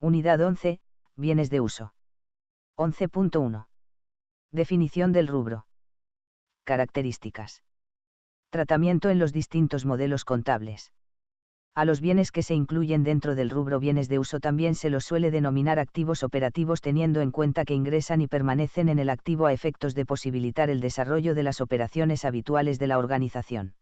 Unidad 11, bienes de uso. 11.1. Definición del rubro. Características. Tratamiento en los distintos modelos contables. A los bienes que se incluyen dentro del rubro bienes de uso también se los suele denominar activos operativos, teniendo en cuenta que ingresan y permanecen en el activo a efectos de posibilitar el desarrollo de las operaciones habituales de la organización.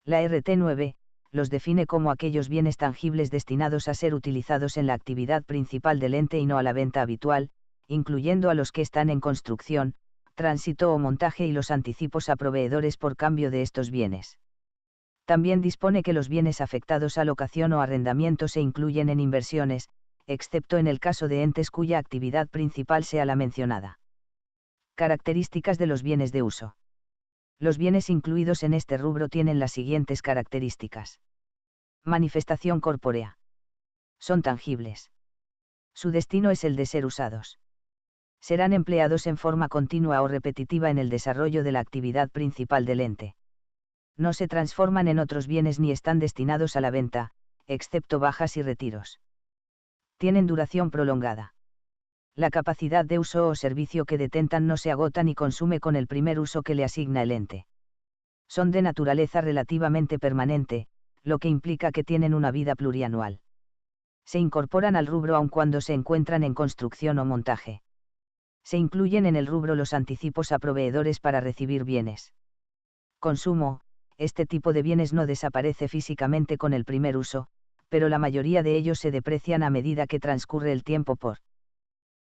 La RT9 los define como aquellos bienes tangibles destinados a ser utilizados en la actividad principal del ente y no a la venta habitual, incluyendo a los que están en construcción, tránsito o montaje y los anticipos a proveedores por cambio de estos bienes. También dispone que los bienes afectados a locación o arrendamiento se incluyen en inversiones, excepto en el caso de entes cuya actividad principal sea la mencionada. Características de los bienes de uso. Los bienes incluidos en este rubro tienen las siguientes características. Manifestación corpórea. Son tangibles. Su destino es el de ser usados. Serán empleados en forma continua o repetitiva en el desarrollo de la actividad principal del ente. No se transforman en otros bienes ni están destinados a la venta, excepto bajas y retiros. Tienen duración prolongada. La capacidad de uso o servicio que detentan no se agota ni consume con el primer uso que le asigna el ente. Son de naturaleza relativamente permanente, lo que implica que tienen una vida plurianual. Se incorporan al rubro aun cuando se encuentran en construcción o montaje. Se incluyen en el rubro los anticipos a proveedores para recibir bienes. Consumo. Este tipo de bienes no desaparece físicamente con el primer uso, pero la mayoría de ellos se deprecian a medida que transcurre el tiempo por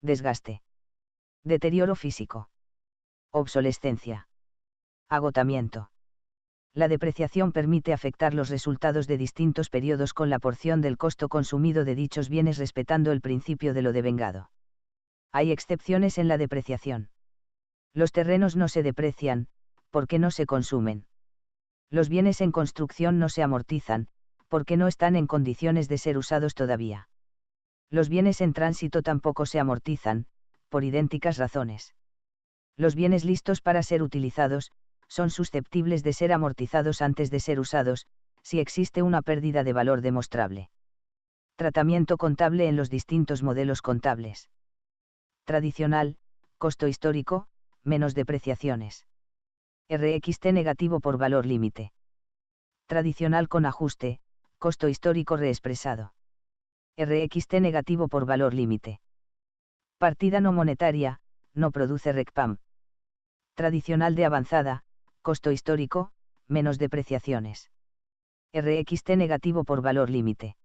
desgaste, deterioro físico, obsolescencia, agotamiento. La depreciación permite afectar los resultados de distintos periodos con la porción del costo consumido de dichos bienes respetando el principio de lo devengado. Hay excepciones en la depreciación. Los terrenos no se deprecian, porque no se consumen. Los bienes en construcción no se amortizan, porque no están en condiciones de ser usados todavía. Los bienes en tránsito tampoco se amortizan, por idénticas razones. Los bienes listos para ser utilizados, son susceptibles de ser amortizados antes de ser usados, si existe una pérdida de valor demostrable. Tratamiento contable en los distintos modelos contables. Tradicional, costo histórico, menos depreciaciones. RXT negativo por valor límite. Tradicional con ajuste, costo histórico reexpresado. RXT negativo por valor límite. Partida no monetaria, no produce RECPAM. Tradicional de avanzada, costo histórico, menos depreciaciones. RXT negativo por valor límite.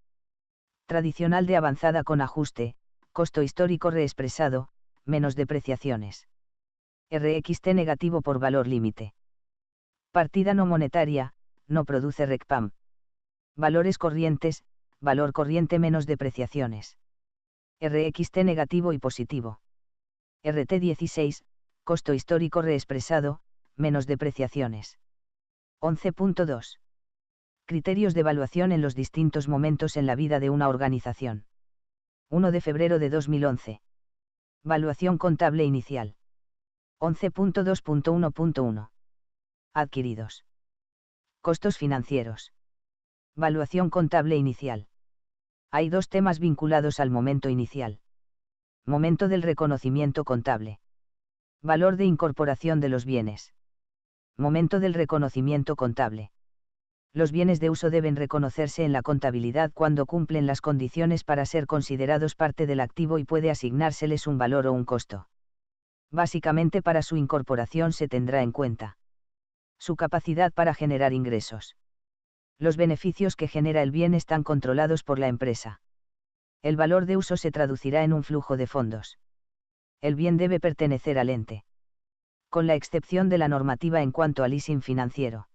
Tradicional de avanzada con ajuste, costo histórico reexpresado, menos depreciaciones. RXT negativo por valor límite. Partida no monetaria, no produce RECPAM. Valores corrientes, valor corriente menos depreciaciones. RXT negativo y positivo. RT16, costo histórico reexpresado, menos depreciaciones. 11.2. Criterios de evaluación en los distintos momentos en la vida de una organización. 1 de febrero de 2011. Valuación contable inicial. 11.2.1.1. Adquiridos. Costos financieros. Valuación contable inicial. Hay dos temas vinculados al momento inicial. Momento del reconocimiento contable. Valor de incorporación de los bienes. Momento del reconocimiento contable. Los bienes de uso deben reconocerse en la contabilidad cuando cumplen las condiciones para ser considerados parte del activo y puede asignárseles un valor o un costo. Básicamente para su incorporación se tendrá en cuenta su capacidad para generar ingresos. Los beneficios que genera el bien están controlados por la empresa. El valor de uso se traducirá en un flujo de fondos. El bien debe pertenecer al ente. Con la excepción de la normativa en cuanto al leasing financiero.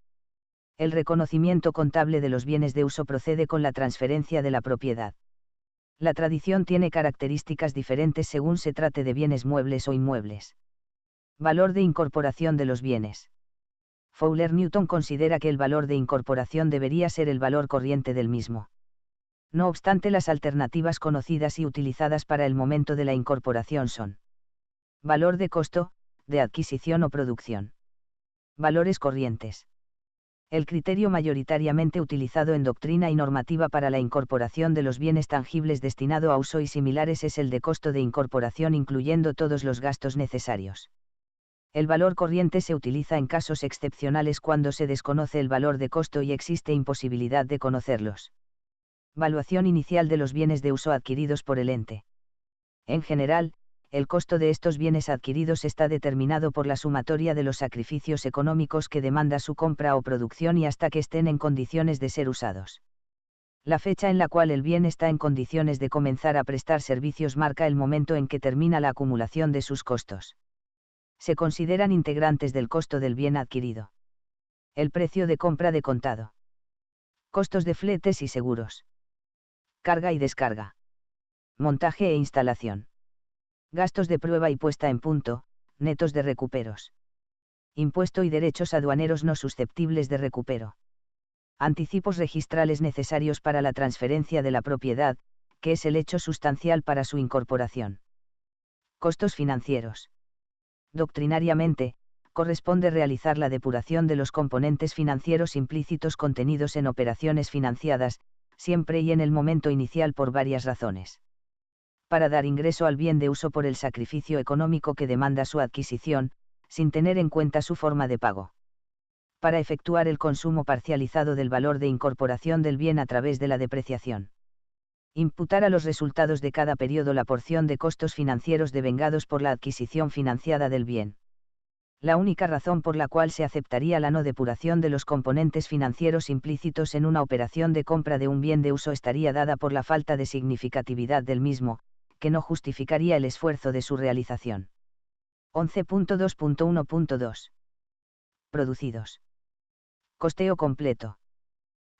El reconocimiento contable de los bienes de uso procede con la transferencia de la propiedad. La tradición tiene características diferentes según se trate de bienes muebles o inmuebles. Valor de incorporación de los bienes. Fowler Newton considera que el valor de incorporación debería ser el valor corriente del mismo. No obstante, las alternativas conocidas y utilizadas para el momento de la incorporación son valor de costo, de adquisición o producción. Valores corrientes. El criterio mayoritariamente utilizado en doctrina y normativa para la incorporación de los bienes tangibles destinado a uso y similares es el de costo de incorporación incluyendo todos los gastos necesarios. El valor corriente se utiliza en casos excepcionales cuando se desconoce el valor de costo y existe imposibilidad de conocerlos. Valuación inicial de los bienes de uso adquiridos por el ente. En general, el costo de estos bienes adquiridos está determinado por la sumatoria de los sacrificios económicos que demanda su compra o producción y hasta que estén en condiciones de ser usados. La fecha en la cual el bien está en condiciones de comenzar a prestar servicios marca el momento en que termina la acumulación de sus costos. Se consideran integrantes del costo del bien adquirido. El precio de compra de contado. Costos de fletes y seguros. Carga y descarga. Montaje e instalación. Gastos de prueba y puesta en punto, netos de recuperos. Impuesto y derechos aduaneros no susceptibles de recupero. Anticipos registrales necesarios para la transferencia de la propiedad, que es el hecho sustancial para su incorporación. Costos financieros. Doctrinariamente, corresponde realizar la depuración de los componentes financieros implícitos contenidos en operaciones financiadas, siempre y en el momento inicial por varias razones. Para dar ingreso al bien de uso por el sacrificio económico que demanda su adquisición, sin tener en cuenta su forma de pago. Para efectuar el consumo parcializado del valor de incorporación del bien a través de la depreciación. Imputar a los resultados de cada periodo la porción de costos financieros devengados por la adquisición financiada del bien. La única razón por la cual se aceptaría la no depuración de los componentes financieros implícitos en una operación de compra de un bien de uso estaría dada por la falta de significatividad del mismo, que no justificaría el esfuerzo de su realización. 11.2.1.2. Producidos. Costeo completo.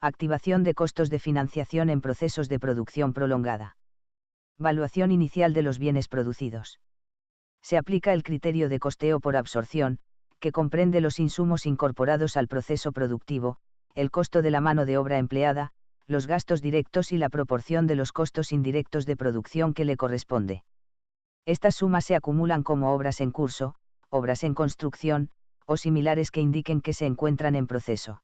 Activación de costos de financiación en procesos de producción prolongada. Valuación inicial de los bienes producidos. Se aplica el criterio de costeo por absorción, que comprende los insumos incorporados al proceso productivo, el costo de la mano de obra empleada, los gastos directos y la proporción de los costos indirectos de producción que le corresponde. Estas sumas se acumulan como obras en curso, obras en construcción, o similares que indiquen que se encuentran en proceso.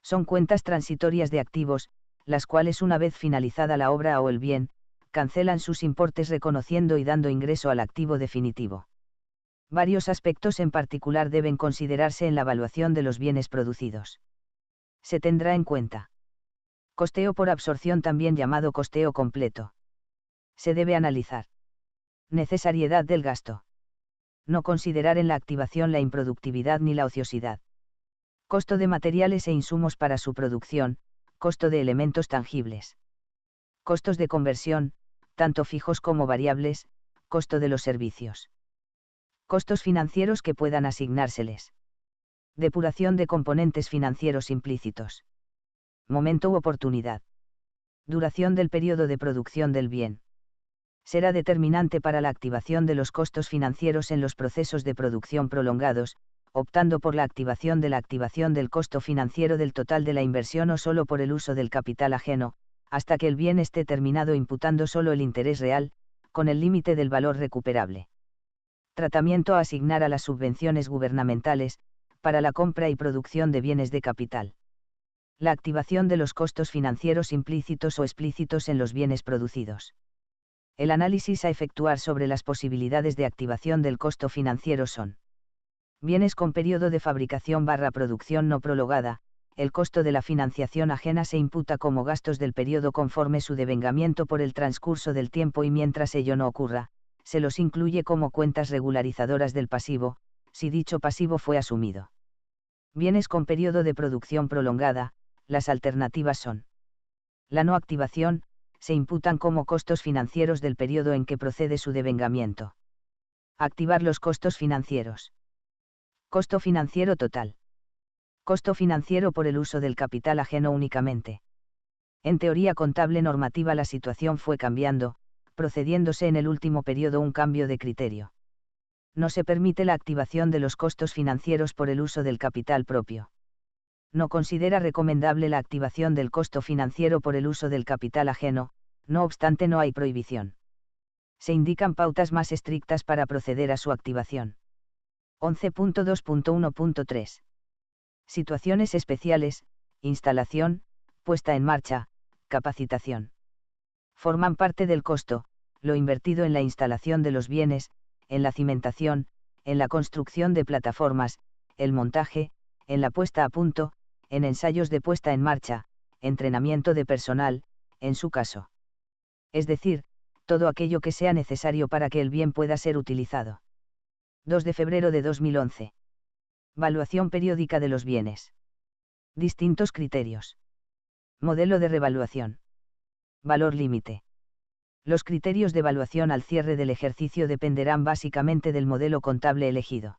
Son cuentas transitorias de activos, las cuales una vez finalizada la obra o el bien, cancelan sus importes reconociendo y dando ingreso al activo definitivo. Varios aspectos en particular deben considerarse en la evaluación de los bienes producidos. Se tendrá en cuenta. Costeo por absorción, también llamado costeo completo. Se debe analizar. Necesariedad del gasto. No considerar en la activación la improductividad ni la ociosidad. Costo de materiales e insumos para su producción, costo de elementos tangibles. Costos de conversión, tanto fijos como variables, costo de los servicios. Costos financieros que puedan asignárseles. Depuración de componentes financieros implícitos. Momento u oportunidad. Duración del periodo de producción del bien. Será determinante para la activación de los costos financieros en los procesos de producción prolongados, optando por la activación del costo financiero del total de la inversión o solo por el uso del capital ajeno, hasta que el bien esté terminado imputando solo el interés real, con el límite del valor recuperable. Tratamiento a asignar a las subvenciones gubernamentales, para la compra y producción de bienes de capital. La activación de los costos financieros implícitos o explícitos en los bienes producidos. El análisis a efectuar sobre las posibilidades de activación del costo financiero son: bienes con periodo de fabricación/producción no prolongada, el costo de la financiación ajena se imputa como gastos del periodo conforme su devengamiento por el transcurso del tiempo y mientras ello no ocurra, se los incluye como cuentas regularizadoras del pasivo, si dicho pasivo fue asumido. Bienes con periodo de producción prolongada, las alternativas son: la no activación, se imputan como costos financieros del periodo en que procede su devengamiento. Activar los costos financieros. Costo financiero total. Costo financiero por el uso del capital ajeno únicamente. En teoría contable normativa la situación fue cambiando, procediéndose en el último periodo un cambio de criterio. No se permite la activación de los costos financieros por el uso del capital propio. No considera recomendable la activación del costo financiero por el uso del capital ajeno, no obstante no hay prohibición. Se indican pautas más estrictas para proceder a su activación. 11.2.1.3. Situaciones especiales, instalación, puesta en marcha, capacitación. Forman parte del costo, lo invertido en la instalación de los bienes, en la cimentación, en la construcción de plataformas, el montaje, en la puesta a punto, en ensayos de puesta en marcha, entrenamiento de personal, en su caso. Es decir, todo aquello que sea necesario para que el bien pueda ser utilizado. 2 de febrero de 2011. Valuación periódica de los bienes. Distintos criterios. Modelo de revaluación. Valor límite. Los criterios de evaluación al cierre del ejercicio dependerán básicamente del modelo contable elegido.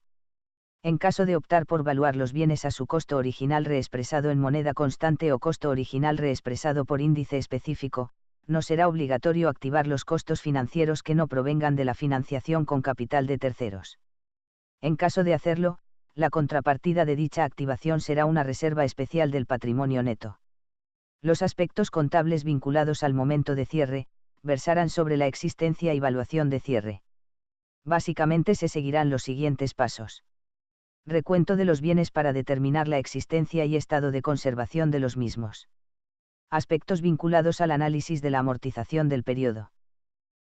En caso de optar por valuar los bienes a su costo original reexpresado en moneda constante o costo original reexpresado por índice específico, no será obligatorio activar los costos financieros que no provengan de la financiación con capital de terceros. En caso de hacerlo, la contrapartida de dicha activación será una reserva especial del patrimonio neto. Los aspectos contables vinculados al momento de cierre, versarán sobre la existencia y evaluación de cierre. Básicamente se seguirán los siguientes pasos. Recuento de los bienes para determinar la existencia y estado de conservación de los mismos. Aspectos vinculados al análisis de la amortización del periodo.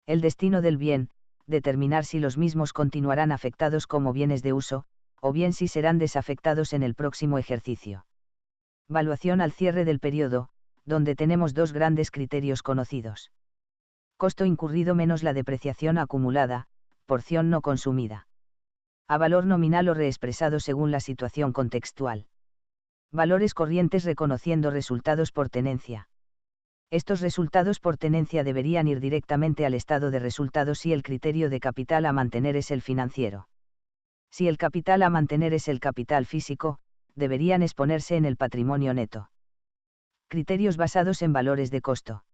El destino del bien, determinar si los mismos continuarán afectados como bienes de uso, o bien si serán desafectados en el próximo ejercicio. Valuación al cierre del periodo, donde tenemos dos grandes criterios conocidos. Costo incurrido menos la depreciación acumulada, porción no consumida. A valor nominal o reexpresado según la situación contextual. Valores corrientes reconociendo resultados por tenencia. Estos resultados por tenencia deberían ir directamente al estado de resultados si el criterio de capital a mantener es el financiero. Si el capital a mantener es el capital físico, deberían exponerse en el patrimonio neto. Criterios basados en valores de costo.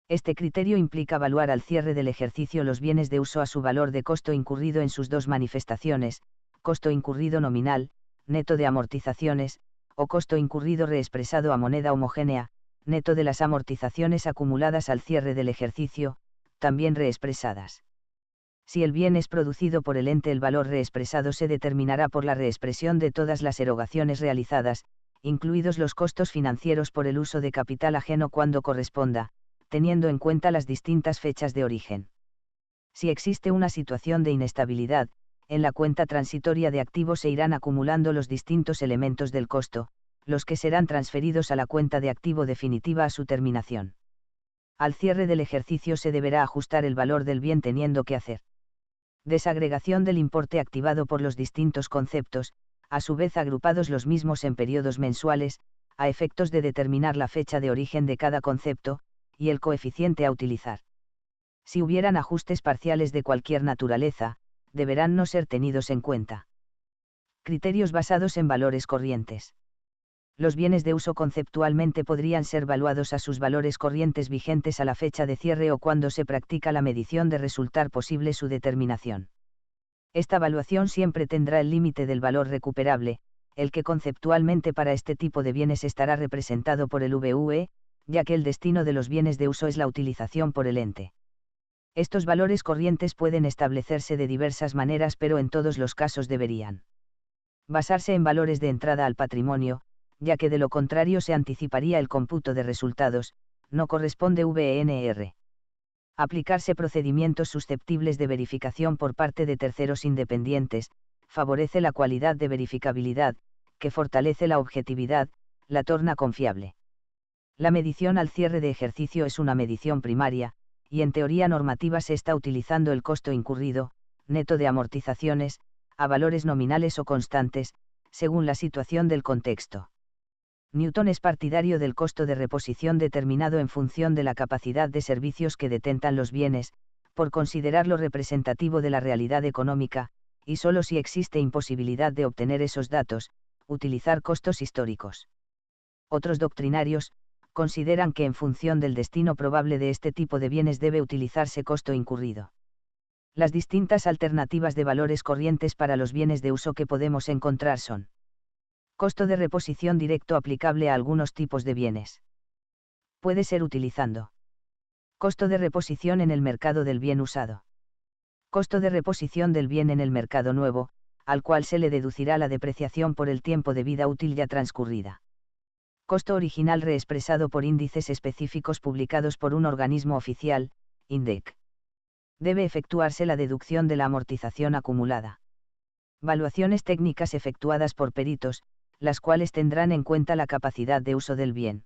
Este criterio implica evaluar al cierre del ejercicio los bienes de uso a su valor de costo incurrido en sus dos manifestaciones, costo incurrido nominal, neto de amortizaciones, o costo incurrido reexpresado a moneda homogénea, neto de las amortizaciones acumuladas al cierre del ejercicio, también reexpresadas. Si el bien es producido por el ente, el valor reexpresado se determinará por la reexpresión de todas las erogaciones realizadas, incluidos los costos financieros por el uso de capital ajeno cuando corresponda, teniendo en cuenta las distintas fechas de origen. Si existe una situación de inestabilidad, en la cuenta transitoria de activos se irán acumulando los distintos elementos del costo, los que serán transferidos a la cuenta de activo definitiva a su terminación. Al cierre del ejercicio se deberá ajustar el valor del bien teniendo que hacer desagregación del importe activado por los distintos conceptos, a su vez agrupados los mismos en periodos mensuales, a efectos de determinar la fecha de origen de cada concepto, y el coeficiente a utilizar. Si hubieran ajustes parciales de cualquier naturaleza, deberán no ser tenidos en cuenta. Criterios basados en valores corrientes. Los bienes de uso conceptualmente podrían ser valuados a sus valores corrientes vigentes a la fecha de cierre o cuando se practica la medición de resultar posible su determinación. Esta valuación siempre tendrá el límite del valor recuperable, el que conceptualmente para este tipo de bienes estará representado por el VUE, ya que el destino de los bienes de uso es la utilización por el ente. Estos valores corrientes pueden establecerse de diversas maneras, pero en todos los casos deberían basarse en valores de entrada al patrimonio, ya que de lo contrario se anticiparía el cómputo de resultados, no corresponde VNR. Aplicarse procedimientos susceptibles de verificación por parte de terceros independientes, favorece la cualidad de verificabilidad, que fortalece la objetividad, la torna confiable. La medición al cierre de ejercicio es una medición primaria, y en teoría normativa se está utilizando el costo incurrido, neto de amortizaciones, a valores nominales o constantes, según la situación del contexto. Newton es partidario del costo de reposición determinado en función de la capacidad de servicios que detentan los bienes, por considerarlo representativo de la realidad económica, y solo si existe imposibilidad de obtener esos datos, utilizar costos históricos. Otros doctrinarios consideran que en función del destino probable de este tipo de bienes debe utilizarse costo incurrido. Las distintas alternativas de valores corrientes para los bienes de uso que podemos encontrar son: costo de reposición directo aplicable a algunos tipos de bienes. Puede ser utilizando costo de reposición en el mercado del bien usado. Costo de reposición del bien en el mercado nuevo, al cual se le deducirá la depreciación por el tiempo de vida útil ya transcurrida. Costo original reexpresado por índices específicos publicados por un organismo oficial, INDEC. Debe efectuarse la deducción de la amortización acumulada. Valuaciones técnicas efectuadas por peritos, las cuales tendrán en cuenta la capacidad de uso del bien.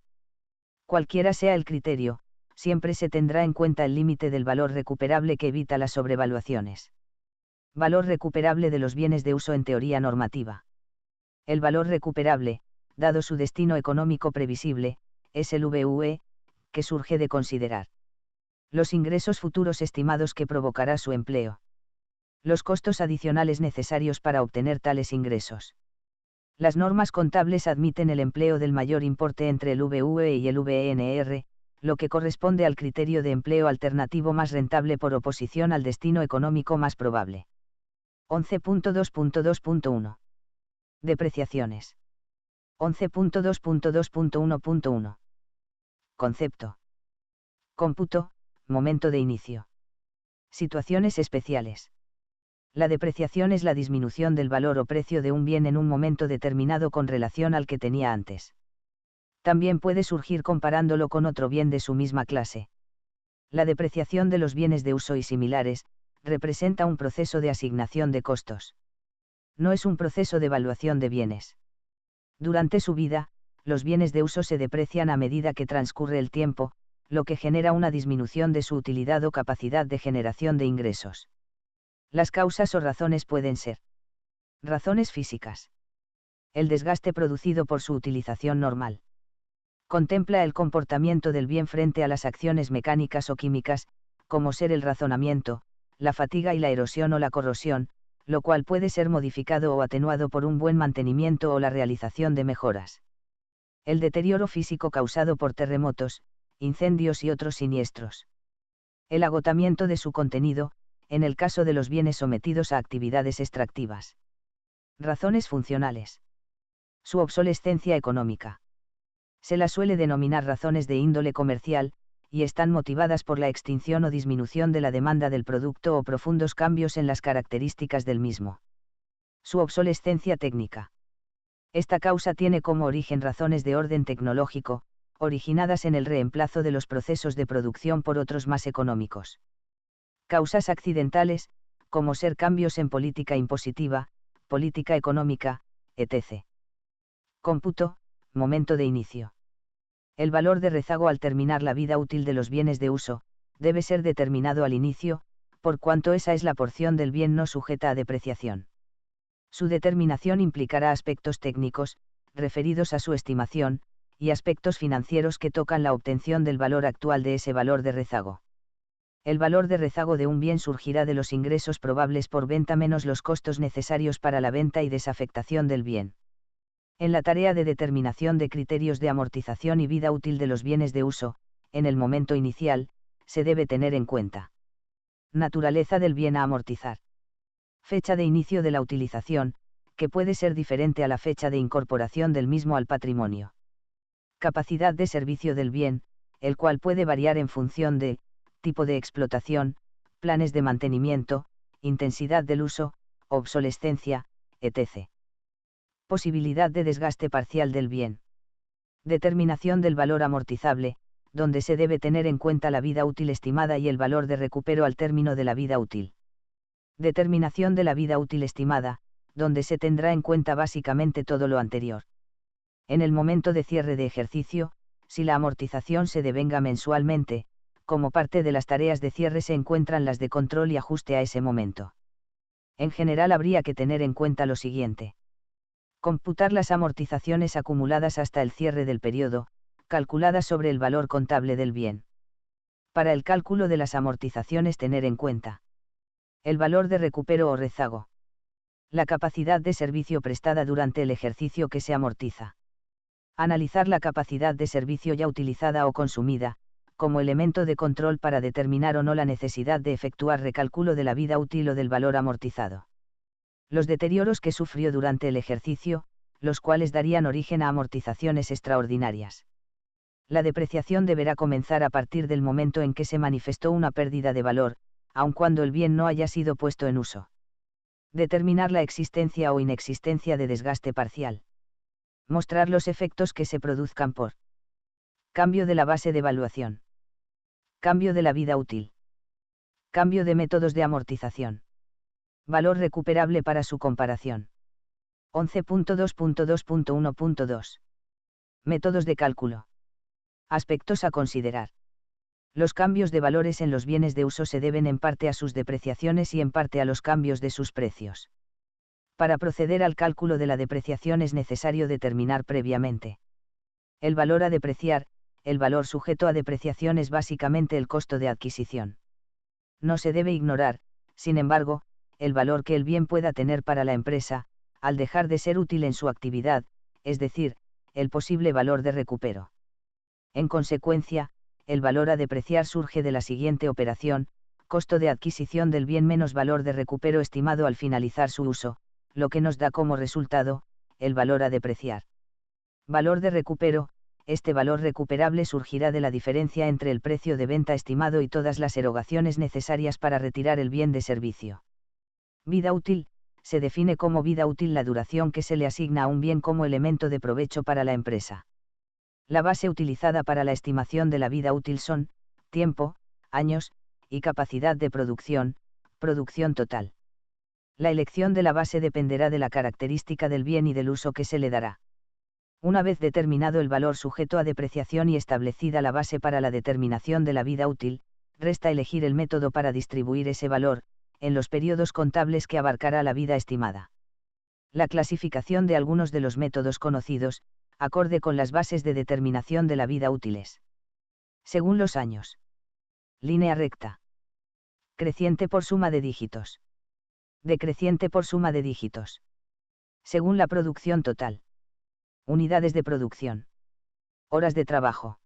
Cualquiera sea el criterio, siempre se tendrá en cuenta el límite del valor recuperable que evita las sobrevaluaciones. Valor recuperable de los bienes de uso en teoría normativa. El valor recuperable, dado su destino económico previsible, es el VUE, que surge de considerar los ingresos futuros estimados que provocará su empleo. Los costos adicionales necesarios para obtener tales ingresos. Las normas contables admiten el empleo del mayor importe entre el VUE y el VNR, lo que corresponde al criterio de empleo alternativo más rentable por oposición al destino económico más probable. 11.2.2.1. Depreciaciones. 11.2.2.1.1. Concepto. Cómputo, momento de inicio. Situaciones especiales. La depreciación es la disminución del valor o precio de un bien en un momento determinado con relación al que tenía antes. También puede surgir comparándolo con otro bien de su misma clase. La depreciación de los bienes de uso y similares, representa un proceso de asignación de costos. No es un proceso de evaluación de bienes. Durante su vida, los bienes de uso se deprecian a medida que transcurre el tiempo, lo que genera una disminución de su utilidad o capacidad de generación de ingresos. Las causas o razones pueden ser: razones físicas. El desgaste producido por su utilización normal. Contempla el comportamiento del bien frente a las acciones mecánicas o químicas, como ser el razonamiento, la fatiga y la erosión o la corrosión, lo cual puede ser modificado o atenuado por un buen mantenimiento o la realización de mejoras. El deterioro físico causado por terremotos, incendios y otros siniestros. El agotamiento de su contenido, en el caso de los bienes sometidos a actividades extractivas. Razones funcionales. Su obsolescencia económica. Se las suele denominar razones de índole comercial, y están motivadas por la extinción o disminución de la demanda del producto o profundos cambios en las características del mismo. Su obsolescencia técnica. Esta causa tiene como origen razones de orden tecnológico, originadas en el reemplazo de los procesos de producción por otros más económicos. Causas accidentales, como ser cambios en política impositiva, política económica, etc. Cómputo, momento de inicio. El valor de rezago al terminar la vida útil de los bienes de uso, debe ser determinado al inicio, por cuanto esa es la porción del bien no sujeta a depreciación. Su determinación implicará aspectos técnicos, referidos a su estimación, y aspectos financieros que tocan la obtención del valor actual de ese valor de rezago. El valor de rezago de un bien surgirá de los ingresos probables por venta menos los costos necesarios para la venta y desafectación del bien. En la tarea de determinación de criterios de amortización y vida útil de los bienes de uso, en el momento inicial, se debe tener en cuenta: naturaleza del bien a amortizar. Fecha de inicio de la utilización, que puede ser diferente a la fecha de incorporación del mismo al patrimonio. Capacidad de servicio del bien, el cual puede variar en función de tipo de explotación, planes de mantenimiento, intensidad del uso, obsolescencia, etc. Posibilidad de desgaste parcial del bien. Determinación del valor amortizable, donde se debe tener en cuenta la vida útil estimada y el valor de recupero al término de la vida útil. Determinación de la vida útil estimada, donde se tendrá en cuenta básicamente todo lo anterior. En el momento de cierre de ejercicio, si la amortización se devenga mensualmente, como parte de las tareas de cierre se encuentran las de control y ajuste a ese momento. En general habría que tener en cuenta lo siguiente: computar las amortizaciones acumuladas hasta el cierre del periodo, calculadas sobre el valor contable del bien. Para el cálculo de las amortizaciones tener en cuenta el valor de recupero o rezago, la capacidad de servicio prestada durante el ejercicio que se amortiza. Analizar la capacidad de servicio ya utilizada o consumida, como elemento de control para determinar o no la necesidad de efectuar recálculo de la vida útil o del valor amortizado. Los deterioros que sufrió durante el ejercicio, los cuales darían origen a amortizaciones extraordinarias. La depreciación deberá comenzar a partir del momento en que se manifestó una pérdida de valor, aun cuando el bien no haya sido puesto en uso. Determinar la existencia o inexistencia de desgaste parcial. Mostrar los efectos que se produzcan por cambio de la base de evaluación. Cambio de la vida útil. Cambio de métodos de amortización. Valor recuperable para su comparación. 11.2.2.1.2. Métodos de cálculo. Aspectos a considerar. Los cambios de valores en los bienes de uso se deben en parte a sus depreciaciones y en parte a los cambios de sus precios. Para proceder al cálculo de la depreciación es necesario determinar previamente el valor a depreciar. El valor sujeto a depreciación es básicamente el costo de adquisición. No se debe ignorar, sin embargo, el valor que el bien pueda tener para la empresa, al dejar de ser útil en su actividad, es decir, el posible valor de recupero. En consecuencia, el valor a depreciar surge de la siguiente operación: costo de adquisición del bien menos valor de recupero estimado al finalizar su uso, lo que nos da como resultado, el valor a depreciar. Valor de recupero. Este valor recuperable surgirá de la diferencia entre el precio de venta estimado y todas las erogaciones necesarias para retirar el bien de servicio. Vida útil. Se define como vida útil la duración que se le asigna a un bien como elemento de provecho para la empresa. La base utilizada para la estimación de la vida útil son tiempo, años, y capacidad de producción, producción total. La elección de la base dependerá de la característica del bien y del uso que se le dará. Una vez determinado el valor sujeto a depreciación y establecida la base para la determinación de la vida útil, resta elegir el método para distribuir ese valor, en los periodos contables que abarcará la vida estimada. La clasificación de algunos de los métodos conocidos, acorde con las bases de determinación de la vida útiles. Según los años. Línea recta. Creciente por suma de dígitos. Decreciente por suma de dígitos. Según la producción total. Unidades de producción. Horas de trabajo.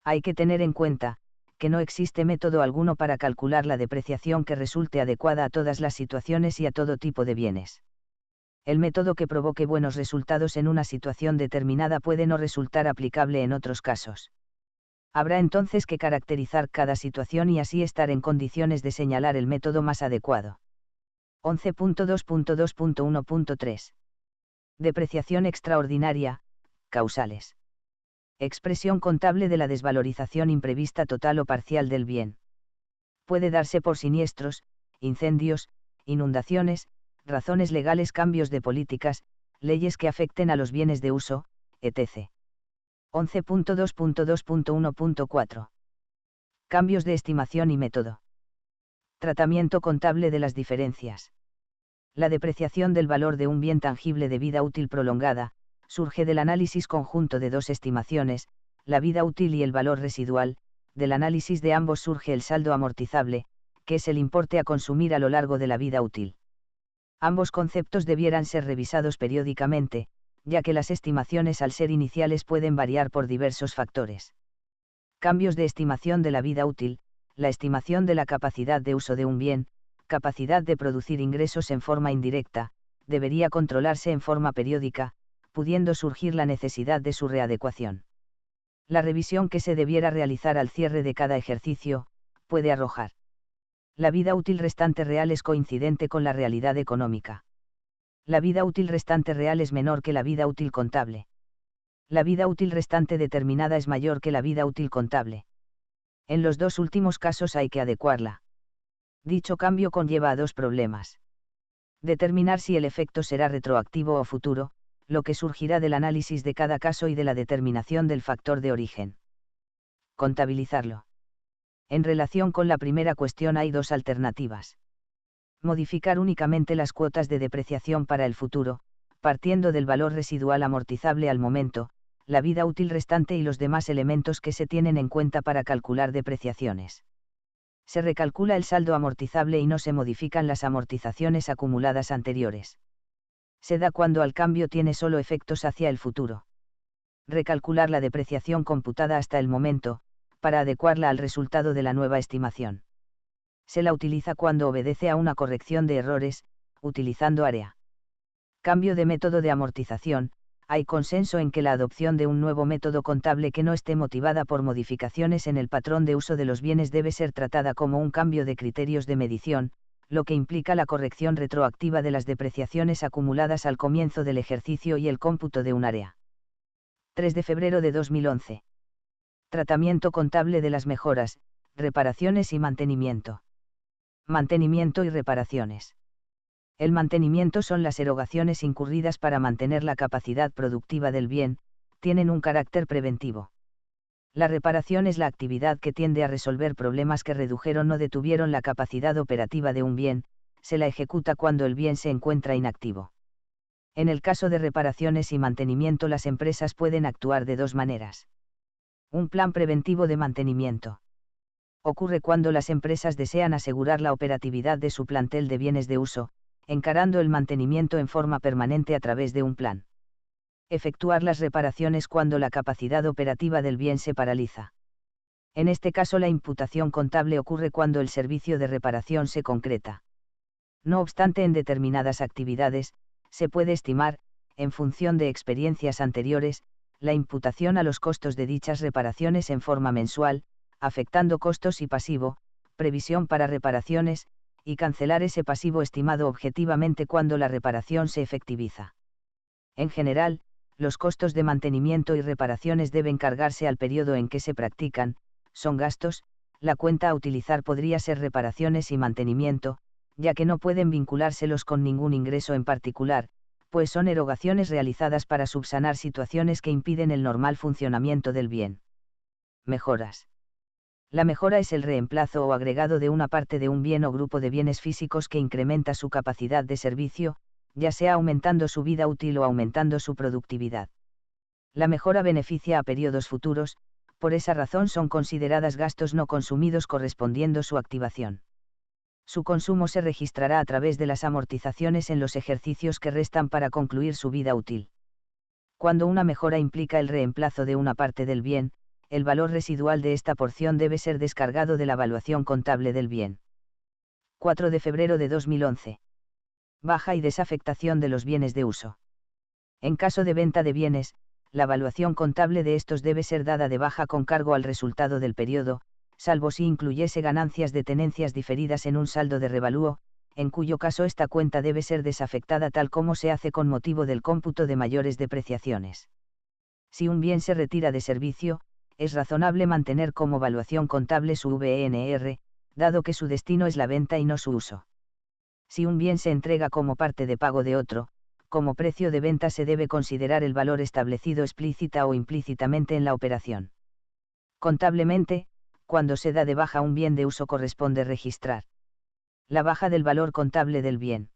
Hay que tener en cuenta, que no existe método alguno para calcular la depreciación que resulte adecuada a todas las situaciones y a todo tipo de bienes. El método que provoque buenos resultados en una situación determinada puede no resultar aplicable en otros casos. Habrá entonces que caracterizar cada situación y así estar en condiciones de señalar el método más adecuado. 11.2.2.1.3. Depreciación extraordinaria, causales. Expresión contable de la desvalorización imprevista total o parcial del bien. Puede darse por siniestros, incendios, inundaciones, razones legales, cambios de políticas, leyes que afecten a los bienes de uso, etc. 11.2.2.1.4. Cambios de estimación y método. Tratamiento contable de las diferencias. La depreciación del valor de un bien tangible de vida útil prolongada, surge del análisis conjunto de dos estimaciones, la vida útil y el valor residual. Del análisis de ambos surge el saldo amortizable, que es el importe a consumir a lo largo de la vida útil. Ambos conceptos debieran ser revisados periódicamente, ya que las estimaciones al ser iniciales pueden variar por diversos factores. Cambios de estimación de la vida útil. La estimación de la capacidad de uso de un bien, capacidad de producir ingresos en forma indirecta, debería controlarse en forma periódica, pudiendo surgir la necesidad de su readecuación. La revisión que se debiera realizar al cierre de cada ejercicio, puede arrojar. La vida útil restante real es coincidente con la realidad económica. La vida útil restante real es menor que la vida útil contable. La vida útil restante determinada es mayor que la vida útil contable. En los dos últimos casos hay que adecuarla. Dicho cambio conlleva a dos problemas. Determinar si el efecto será retroactivo o futuro, lo que surgirá del análisis de cada caso y de la determinación del factor de origen. Contabilizarlo. En relación con la primera cuestión hay dos alternativas. Modificar únicamente las cuotas de depreciación para el futuro, partiendo del valor residual amortizable al momento, la vida útil restante y los demás elementos que se tienen en cuenta para calcular depreciaciones. Se recalcula el saldo amortizable y no se modifican las amortizaciones acumuladas anteriores. Se da cuando al cambio tiene solo efectos hacia el futuro. Recalcular la depreciación computada hasta el momento, para adecuarla al resultado de la nueva estimación. Se la utiliza cuando obedece a una corrección de errores, utilizando área. Cambio de método de amortización. Hay consenso en que la adopción de un nuevo método contable que no esté motivada por modificaciones en el patrón de uso de los bienes debe ser tratada como un cambio de criterios de medición, lo que implica la corrección retroactiva de las depreciaciones acumuladas al comienzo del ejercicio y el cómputo de un área. 3 de febrero de 2011. Tratamiento contable de las mejoras, reparaciones y mantenimiento. Mantenimiento y reparaciones. El mantenimiento son las erogaciones incurridas para mantener la capacidad productiva del bien, tienen un carácter preventivo. La reparación es la actividad que tiende a resolver problemas que redujeron o detuvieron la capacidad operativa de un bien, se la ejecuta cuando el bien se encuentra inactivo. En el caso de reparaciones y mantenimiento, las empresas pueden actuar de dos maneras. Un plan preventivo de mantenimiento. Ocurre cuando las empresas desean asegurar la operatividad de su plantel de bienes de uso, encarando el mantenimiento en forma permanente a través de un plan. Efectuar las reparaciones cuando la capacidad operativa del bien se paraliza. En este caso, la imputación contable ocurre cuando el servicio de reparación se concreta. No obstante, en determinadas actividades, se puede estimar, en función de experiencias anteriores, la imputación a los costos de dichas reparaciones en forma mensual, afectando costos y pasivo, previsión para reparaciones, y cancelar ese pasivo estimado objetivamente cuando la reparación se efectiviza. En general, los costos de mantenimiento y reparaciones deben cargarse al periodo en que se practican, son gastos, la cuenta a utilizar podría ser reparaciones y mantenimiento, ya que no pueden vinculárselos con ningún ingreso en particular, pues son erogaciones realizadas para subsanar situaciones que impiden el normal funcionamiento del bien. Mejoras. La mejora es el reemplazo o agregado de una parte de un bien o grupo de bienes físicos que incrementa su capacidad de servicio, ya sea aumentando su vida útil o aumentando su productividad. La mejora beneficia a periodos futuros, por esa razón son consideradas gastos no consumidos correspondiendo su activación. Su consumo se registrará a través de las amortizaciones en los ejercicios que restan para concluir su vida útil. Cuando una mejora implica el reemplazo de una parte del bien, el valor residual de esta porción debe ser descargado de la evaluación contable del bien. 4 de febrero de 2011. Baja y desafectación de los bienes de uso. En caso de venta de bienes, la evaluación contable de estos debe ser dada de baja con cargo al resultado del periodo, salvo si incluyese ganancias de tenencias diferidas en un saldo de revalúo, en cuyo caso esta cuenta debe ser desafectada tal como se hace con motivo del cómputo de mayores depreciaciones. Si un bien se retira de servicio, es razonable mantener como evaluación contable su VNR, dado que su destino es la venta y no su uso. Si un bien se entrega como parte de pago de otro, como precio de venta se debe considerar el valor establecido explícita o implícitamente en la operación. Contablemente, cuando se da de baja un bien de uso corresponde registrar la baja del valor contable del bien,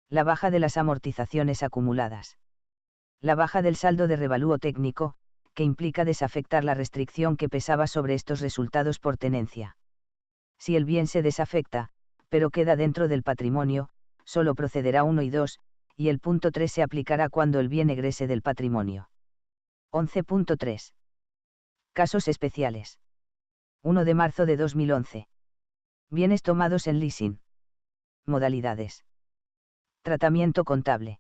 la baja de las amortizaciones acumuladas, la baja del saldo de revalúo técnico, que implica desafectar la restricción que pesaba sobre estos resultados por tenencia. Si el bien se desafecta, pero queda dentro del patrimonio, solo procederá 1 y 2, y el punto 3 se aplicará cuando el bien egrese del patrimonio. 11.3. Casos especiales. 1 de marzo de 2011. Bienes tomados en leasing. Modalidades. Tratamiento contable.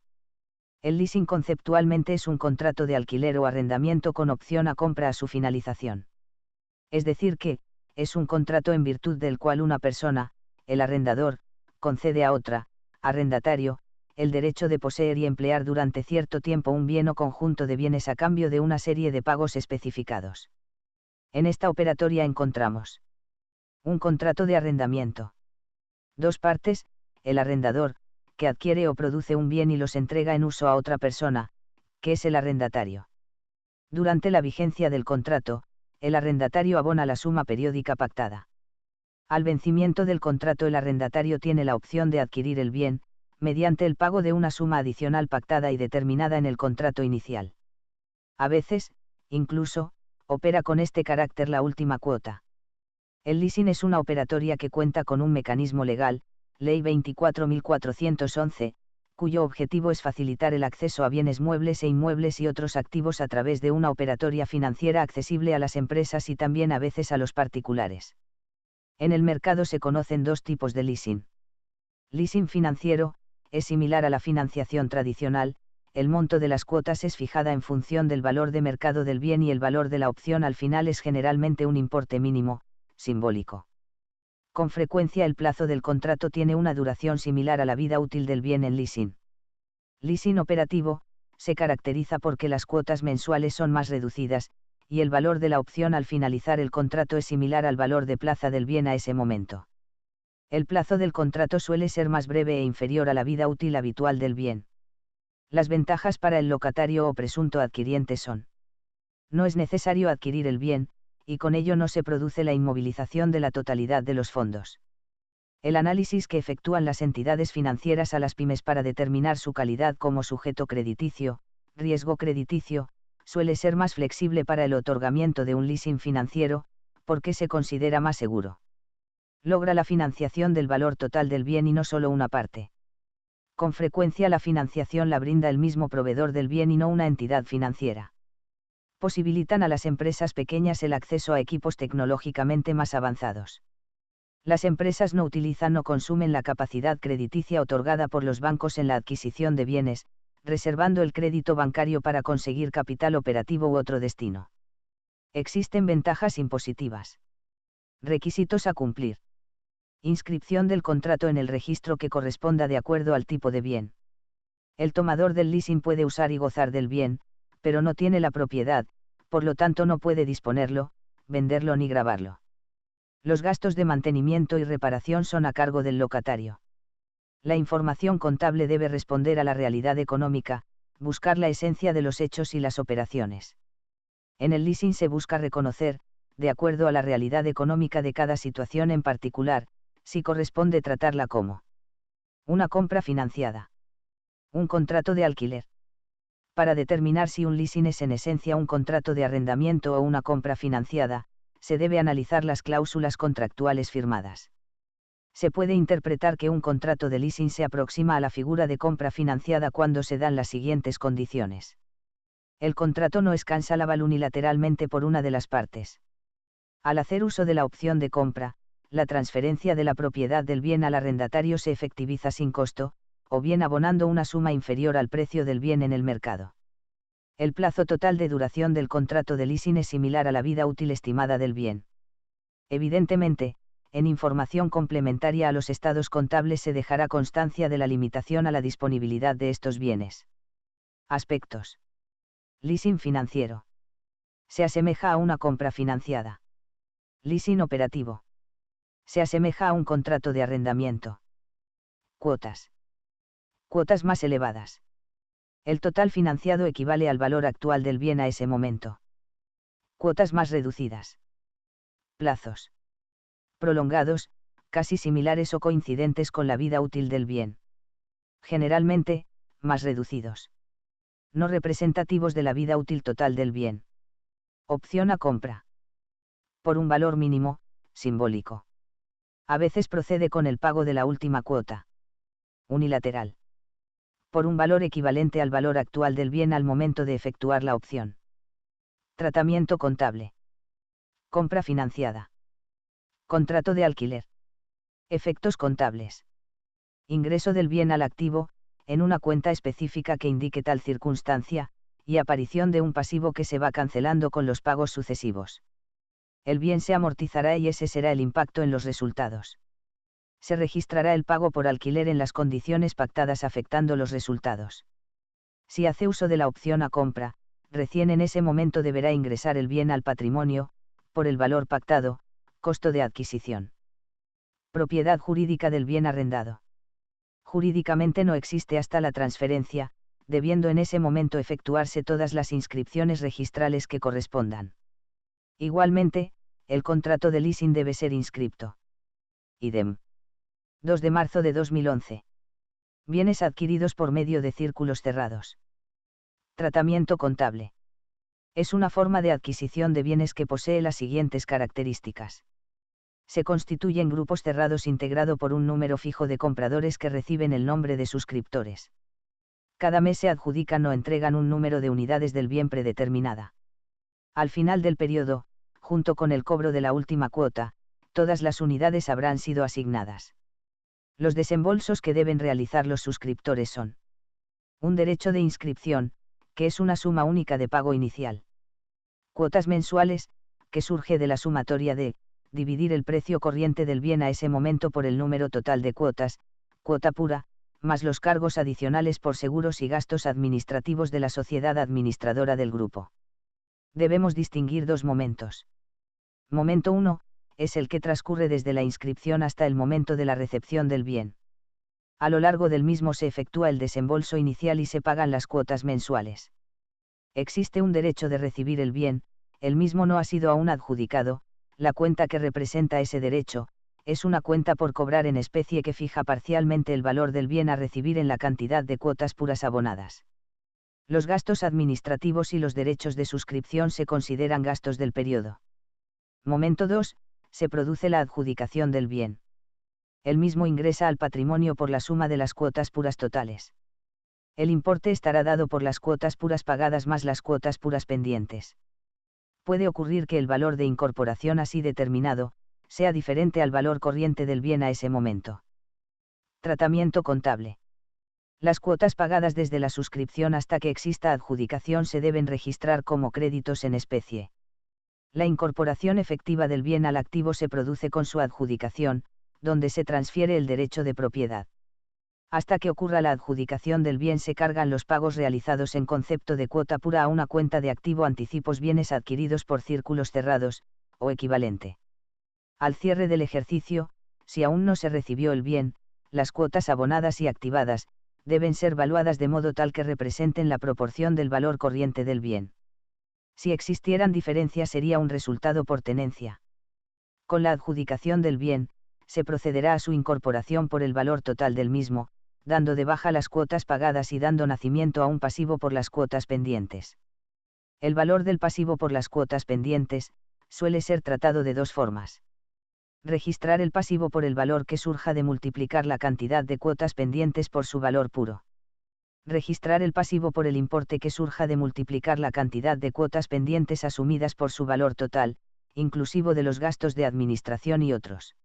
El leasing conceptualmente es un contrato de alquiler o arrendamiento con opción a compra a su finalización. Es decir que, es un contrato en virtud del cual una persona, el arrendador, concede a otra, arrendatario, el derecho de poseer y emplear durante cierto tiempo un bien o conjunto de bienes a cambio de una serie de pagos especificados. En esta operatoria encontramos un contrato de arrendamiento. Dos partes, el arrendador, que adquiere o produce un bien y los entrega en uso a otra persona, que es el arrendatario. Durante la vigencia del contrato, el arrendatario abona la suma periódica pactada. Al vencimiento del contrato, el arrendatario tiene la opción de adquirir el bien, mediante el pago de una suma adicional pactada y determinada en el contrato inicial. A veces, incluso, opera con este carácter la última cuota. El leasing es una operatoria que cuenta con un mecanismo legal, Ley 24.411, cuyo objetivo es facilitar el acceso a bienes muebles e inmuebles y otros activos a través de una operatoria financiera accesible a las empresas y también a veces a los particulares. En el mercado se conocen dos tipos de leasing. Leasing financiero, es similar a la financiación tradicional, el monto de las cuotas es fijada en función del valor de mercado del bien y el valor de la opción al final es generalmente un importe mínimo, simbólico. Con frecuencia el plazo del contrato tiene una duración similar a la vida útil del bien en leasing. Leasing operativo, se caracteriza porque las cuotas mensuales son más reducidas, y el valor de la opción al finalizar el contrato es similar al valor de plaza del bien a ese momento. El plazo del contrato suele ser más breve e inferior a la vida útil habitual del bien. Las ventajas para el locatario o presunto adquiriente son: no es necesario adquirir el bien, y con ello no se produce la inmovilización de la totalidad de los fondos. El análisis que efectúan las entidades financieras a las pymes para determinar su calidad como sujeto crediticio, riesgo crediticio, suele ser más flexible para el otorgamiento de un leasing financiero, porque se considera más seguro. Logra la financiación del valor total del bien y no solo una parte. Con frecuencia la financiación la brinda el mismo proveedor del bien y no una entidad financiera. Posibilitan a las empresas pequeñas el acceso a equipos tecnológicamente más avanzados. Las empresas no utilizan o consumen la capacidad crediticia otorgada por los bancos en la adquisición de bienes, reservando el crédito bancario para conseguir capital operativo u otro destino. Existen ventajas impositivas. Requisitos a cumplir. Inscripción del contrato en el registro que corresponda de acuerdo al tipo de bien. El tomador del leasing puede usar y gozar del bien, pero no tiene la propiedad, por lo tanto no puede disponerlo, venderlo ni gravarlo. Los gastos de mantenimiento y reparación son a cargo del locatario. La información contable debe responder a la realidad económica, buscar la esencia de los hechos y las operaciones. En el leasing se busca reconocer, de acuerdo a la realidad económica de cada situación en particular, si corresponde tratarla como una compra financiada, un contrato de alquiler. Para determinar si un leasing es en esencia un contrato de arrendamiento o una compra financiada, se debe analizar las cláusulas contractuales firmadas. Se puede interpretar que un contrato de leasing se aproxima a la figura de compra financiada cuando se dan las siguientes condiciones. El contrato no es cancelable unilateralmente por una de las partes. Al hacer uso de la opción de compra, la transferencia de la propiedad del bien al arrendatario se efectiviza sin costo, o bien abonando una suma inferior al precio del bien en el mercado. El plazo total de duración del contrato de leasing es similar a la vida útil estimada del bien. Evidentemente, en información complementaria a los estados contables se dejará constancia de la limitación a la disponibilidad de estos bienes. Aspectos. Leasing financiero. Se asemeja a una compra financiada. Leasing operativo. Se asemeja a un contrato de arrendamiento. Cuotas. Cuotas más elevadas. El total financiado equivale al valor actual del bien a ese momento. Cuotas más reducidas. Plazos prolongados, casi similares o coincidentes con la vida útil del bien. Generalmente, más reducidos. No representativos de la vida útil total del bien. Opción a compra. Por un valor mínimo, simbólico. A veces procede con el pago de la última cuota. Unilateral. Por un valor equivalente al valor actual del bien al momento de efectuar la opción. Tratamiento contable. Compra financiada. Contrato de alquiler. Efectos contables. Ingreso del bien al activo, en una cuenta específica que indique tal circunstancia, y aparición de un pasivo que se va cancelando con los pagos sucesivos. El bien se amortizará y ese será el impacto en los resultados. Se registrará el pago por alquiler en las condiciones pactadas afectando los resultados. Si hace uso de la opción a compra, recién en ese momento deberá ingresar el bien al patrimonio, por el valor pactado, costo de adquisición. Propiedad jurídica del bien arrendado. Jurídicamente no existe hasta la transferencia, debiendo en ese momento efectuarse todas las inscripciones registrales que correspondan. Igualmente, el contrato de leasing debe ser inscripto. Idem. 2 de marzo de 2011. Bienes adquiridos por medio de círculos cerrados. Tratamiento contable. Es una forma de adquisición de bienes que posee las siguientes características. Se constituyen grupos cerrados integrado por un número fijo de compradores que reciben el nombre de suscriptores. Cada mes se adjudican o entregan un número de unidades del bien predeterminada. Al final del periodo, junto con el cobro de la última cuota, todas las unidades habrán sido asignadas. Los desembolsos que deben realizar los suscriptores son: un derecho de inscripción, que es una suma única de pago inicial. Cuotas mensuales, que surge de la sumatoria de dividir el precio corriente del bien a ese momento por el número total de cuotas, cuota pura, más los cargos adicionales por seguros y gastos administrativos de la sociedad administradora del grupo. Debemos distinguir dos momentos. Momento 1, es el que transcurre desde la inscripción hasta el momento de la recepción del bien. A lo largo del mismo se efectúa el desembolso inicial y se pagan las cuotas mensuales. Existe un derecho de recibir el bien, el mismo no ha sido aún adjudicado, la cuenta que representa ese derecho, es una cuenta por cobrar en especie que fija parcialmente el valor del bien a recibir en la cantidad de cuotas puras abonadas. Los gastos administrativos y los derechos de suscripción se consideran gastos del periodo. Momento 2, se produce la adjudicación del bien. El mismo ingresa al patrimonio por la suma de las cuotas puras totales. El importe estará dado por las cuotas puras pagadas más las cuotas puras pendientes. Puede ocurrir que el valor de incorporación así determinado, sea diferente al valor corriente del bien a ese momento. Tratamiento contable. Las cuotas pagadas desde la suscripción hasta que exista adjudicación se deben registrar como créditos en especie. La incorporación efectiva del bien al activo se produce con su adjudicación, donde se transfiere el derecho de propiedad. Hasta que ocurra la adjudicación del bien se cargan los pagos realizados en concepto de cuota pura a una cuenta de activo anticipos bienes adquiridos por círculos cerrados, o equivalente. Al cierre del ejercicio, si aún no se recibió el bien, las cuotas abonadas y activadas, deben ser valuadas de modo tal que representen la proporción del valor corriente del bien. Si existieran diferencias sería un resultado por tenencia. Con la adjudicación del bien, se procederá a su incorporación por el valor total del mismo, dando de baja las cuotas pagadas y dando nacimiento a un pasivo por las cuotas pendientes. El valor del pasivo por las cuotas pendientes, suele ser tratado de dos formas. Registrar el pasivo por el valor que surja de multiplicar la cantidad de cuotas pendientes por su valor puro. Registrar el pasivo por el importe que surja de multiplicar la cantidad de cuotas pendientes asumidas por su valor total, inclusivo de los gastos de administración y otros.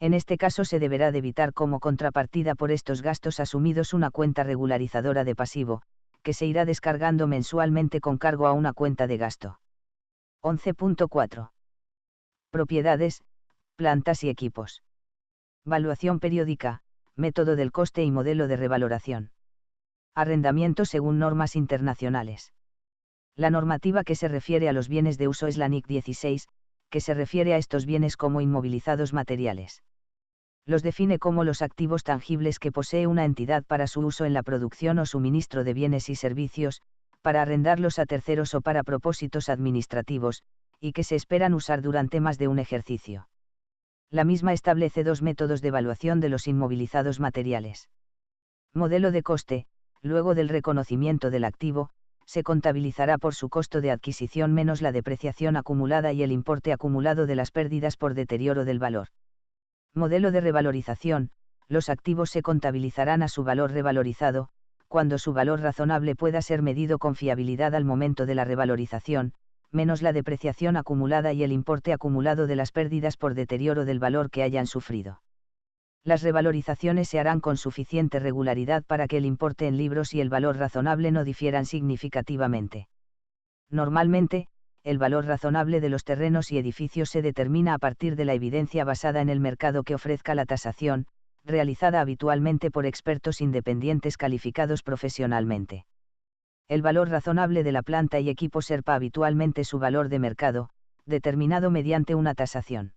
En este caso se deberá debitar como contrapartida por estos gastos asumidos una cuenta regularizadora de pasivo, que se irá descargando mensualmente con cargo a una cuenta de gasto. 11.4. Propiedades, plantas y equipos. Valuación periódica, método del coste y modelo de revaloración. Arrendamiento según normas internacionales. La normativa que se refiere a los bienes de uso es la NIC 16, que se refiere a estos bienes como inmovilizados materiales. Los define como los activos tangibles que posee una entidad para su uso en la producción o suministro de bienes y servicios, para arrendarlos a terceros o para propósitos administrativos, y que se esperan usar durante más de un ejercicio. La misma establece dos métodos de evaluación de los inmovilizados materiales. Modelo de coste, luego del reconocimiento del activo, se contabilizará por su costo de adquisición menos la depreciación acumulada y el importe acumulado de las pérdidas por deterioro del valor. Modelo de revalorización, los activos se contabilizarán a su valor revalorizado, cuando su valor razonable pueda ser medido con fiabilidad al momento de la revalorización, menos la depreciación acumulada y el importe acumulado de las pérdidas por deterioro del valor que hayan sufrido. Las revalorizaciones se harán con suficiente regularidad para que el importe en libros y el valor razonable no difieran significativamente. Normalmente, el valor razonable de los terrenos y edificios se determina a partir de la evidencia basada en el mercado que ofrezca la tasación, realizada habitualmente por expertos independientes calificados profesionalmente. El valor razonable de la planta y equipo serpa habitualmente su valor de mercado, determinado mediante una tasación.